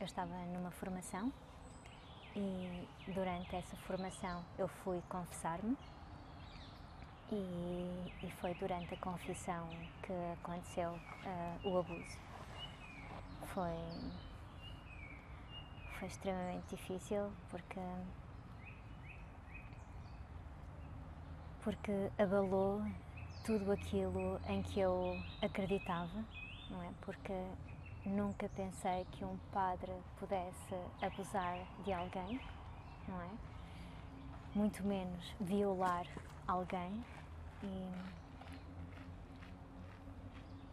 estava numa formação e durante essa formação eu fui confessar-me e foi durante a confissão que aconteceu o abuso. Foi extremamente difícil porque abalou tudo aquilo em que eu acreditava, não é? Porque nunca pensei que um padre pudesse abusar de alguém, não é? Muito menos violar alguém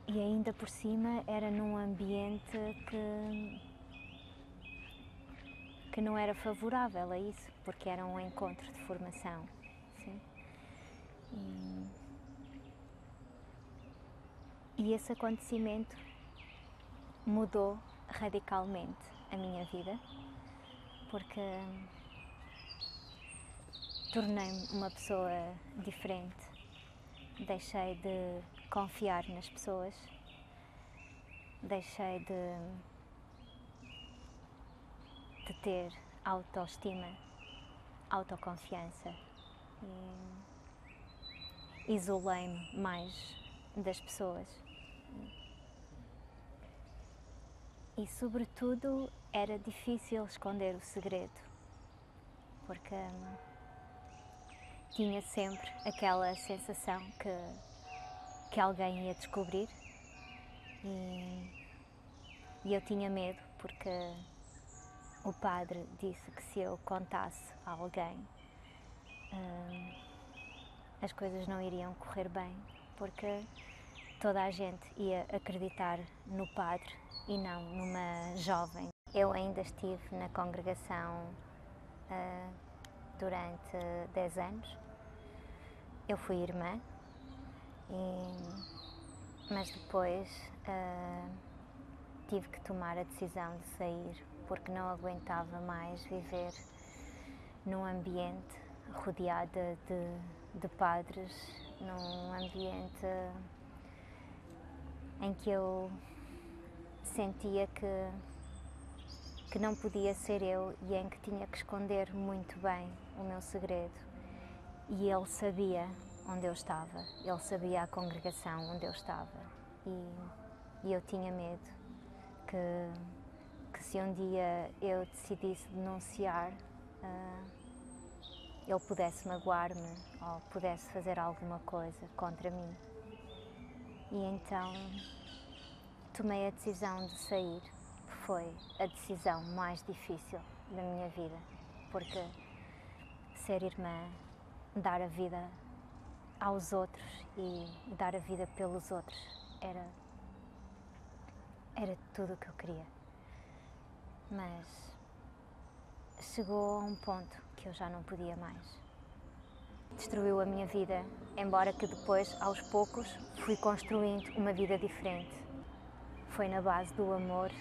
e ainda por cima era num ambiente que não era favorável a isso, porque era um encontro de formação, sim? E esse acontecimento mudou radicalmente a minha vida, porque tornei-me uma pessoa diferente, deixei de confiar nas pessoas, deixei de ter autoestima, autoconfiança e isolei-me mais das pessoas. E sobretudo era difícil esconder o segredo, porque tinha sempre aquela sensação que alguém ia descobrir e eu tinha medo porque o padre disse que se eu contasse a alguém as coisas não iriam correr bem, porque toda a gente ia acreditar no padre e não numa jovem. Eu ainda estive na congregação durante 10 anos. Eu fui irmã, mas depois tive que tomar a decisão de sair porque não aguentava mais viver num ambiente rodeada de padres, num ambiente em que eu sentia que não podia ser eu e em que tinha que esconder muito bem o meu segredo. E ele sabia onde eu estava, ele sabia a congregação onde eu estava e eu tinha medo que se um dia eu decidisse denunciar, ele pudesse magoar-me ou pudesse fazer alguma coisa contra mim. E então tomei a decisão de sair. Foi a decisão mais difícil da minha vida, porque ser irmã, dar a vida aos outros e dar a vida pelos outros era tudo o que eu queria. Mas chegou a um ponto que eu já não podia mais. Destruiu a minha vida, embora que depois, aos poucos, fui construindo uma vida diferente. Foi na base do amor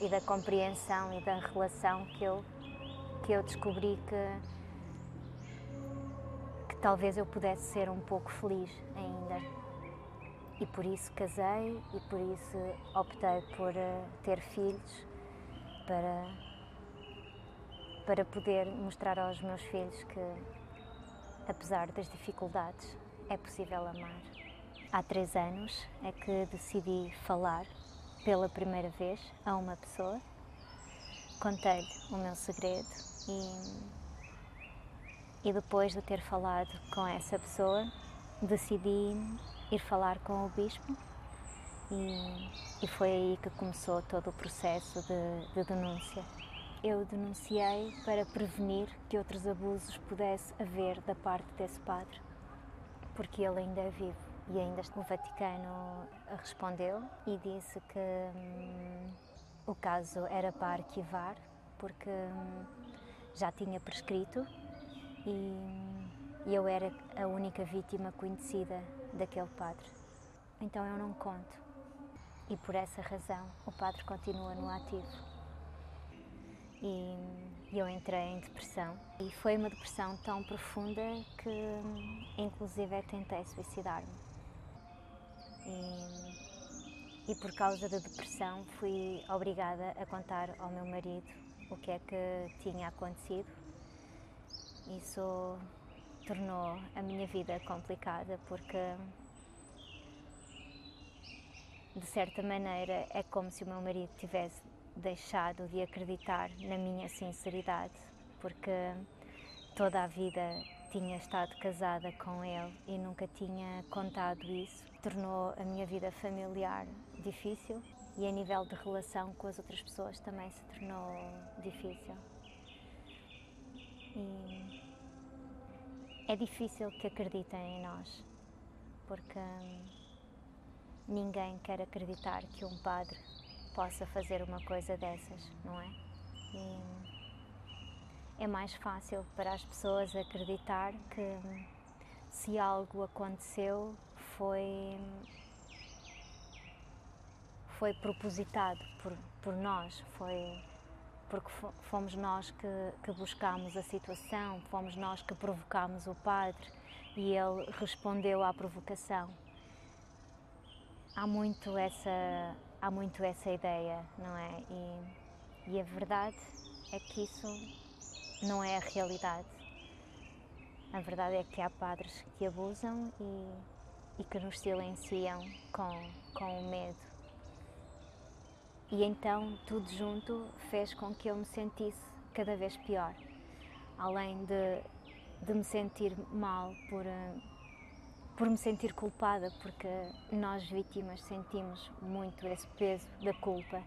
e da compreensão e da relação que eu descobri que talvez eu pudesse ser um pouco feliz ainda. E por isso casei e por isso optei por ter filhos para poder mostrar aos meus filhos que, apesar das dificuldades, é possível amar. Há 3 anos é que decidi falar pela primeira vez a uma pessoa, contei-lhe o meu segredo e depois de ter falado com essa pessoa, decidi ir falar com o bispo e foi aí que começou todo o processo de denúncia. Eu denunciei para prevenir que outros abusos pudesse haver da parte desse padre, porque ele ainda é vivo e ainda o Vaticano respondeu e disse que o caso era para arquivar porque já tinha prescrito e eu era a única vítima conhecida daquele padre. Então eu não conto e por essa razão o padre continua no ativo. E eu entrei em depressão e foi uma depressão tão profunda que inclusive tentei suicidar-me. e por causa da depressão fui obrigada a contar ao meu marido o que é que tinha acontecido. Isso tornou a minha vida complicada porque, de certa maneira, é como se o meu marido tivesse deixado de acreditar na minha sinceridade, porque toda a vida tinha estado casada com ele e nunca tinha contado isso. Tornou a minha vida familiar difícil e a nível de relação com as outras pessoas também se tornou difícil. E é difícil que acreditem em nós, porque ninguém quer acreditar que um padre possa fazer uma coisa dessas, não é? E é mais fácil para as pessoas acreditar que se algo aconteceu foi propositado por nós, porque fomos nós que buscámos a situação, fomos nós que provocámos o padre e ele respondeu à provocação. Há muito essa ideia, não é? E a verdade é que isso não é a realidade. A verdade é que há padres que abusam e que nos silenciam com o medo. E então tudo junto fez com que eu me sentisse cada vez pior. Além de me sentir mal por me sentir culpada, porque nós vítimas sentimos muito esse peso da culpa.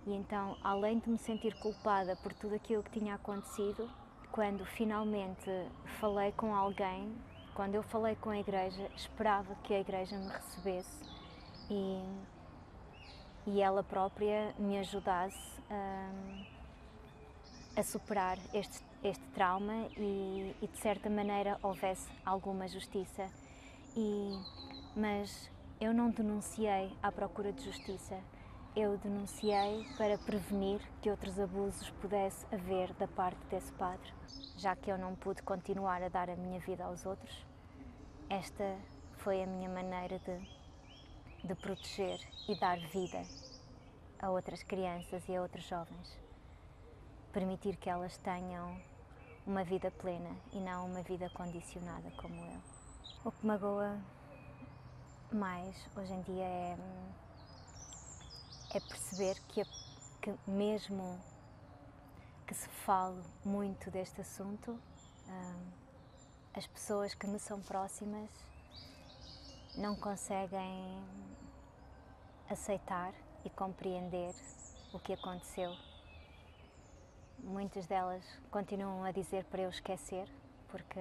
E então, além de me sentir culpada por tudo aquilo que tinha acontecido, quando finalmente falei com alguém, quando eu falei com a igreja, esperava que a igreja me recebesse e ela própria me ajudasse a superar este trauma e de certa maneira houvesse alguma justiça. Mas eu não denunciei à procura de justiça, eu denunciei para prevenir que outros abusos pudesse haver da parte desse padre. Já que eu não pude continuar a dar a minha vida aos outros, esta foi a minha maneira de proteger e dar vida a outras crianças e a outros jovens. Permitir que elas tenham uma vida plena e não uma vida condicionada como eu. O que me magoa mais hoje em dia é perceber que mesmo que se fale muito deste assunto, as pessoas que me são próximas não conseguem aceitar e compreender o que aconteceu. Muitas delas continuam a dizer para eu esquecer, porque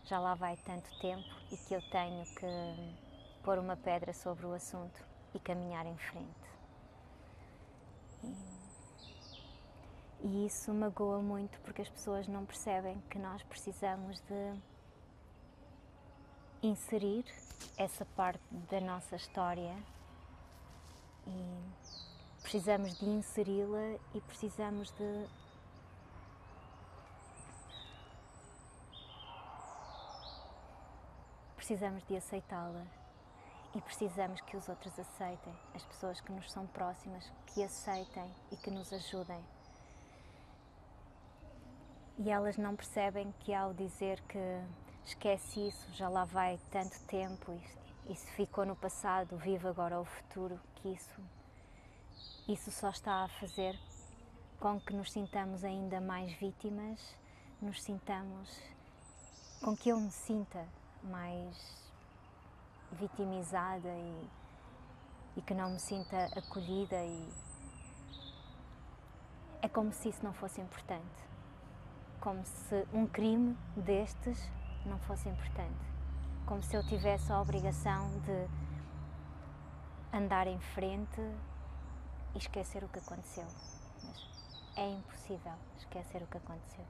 já lá vai tanto tempo e que eu tenho que pôr uma pedra sobre o assunto e caminhar em frente. E isso magoa muito porque as pessoas não percebem que nós precisamos de inserir essa parte da nossa história e precisamos de inseri-la e precisamos de aceitá-la e precisamos que os outros aceitem, as pessoas que nos são próximas, que aceitem e que nos ajudem. E elas não percebem que ao dizer que esquece isso, já lá vai tanto tempo, isso ficou no passado, vive agora o futuro, que isso só está a fazer com que nos sintamos ainda mais vítimas, com que eu me sinta mais vitimizada e que não me sinta acolhida é como se isso não fosse importante, como se um crime destes não fosse importante, como se eu tivesse a obrigação de andar em frente e esquecer o que aconteceu. Mas é impossível esquecer o que aconteceu.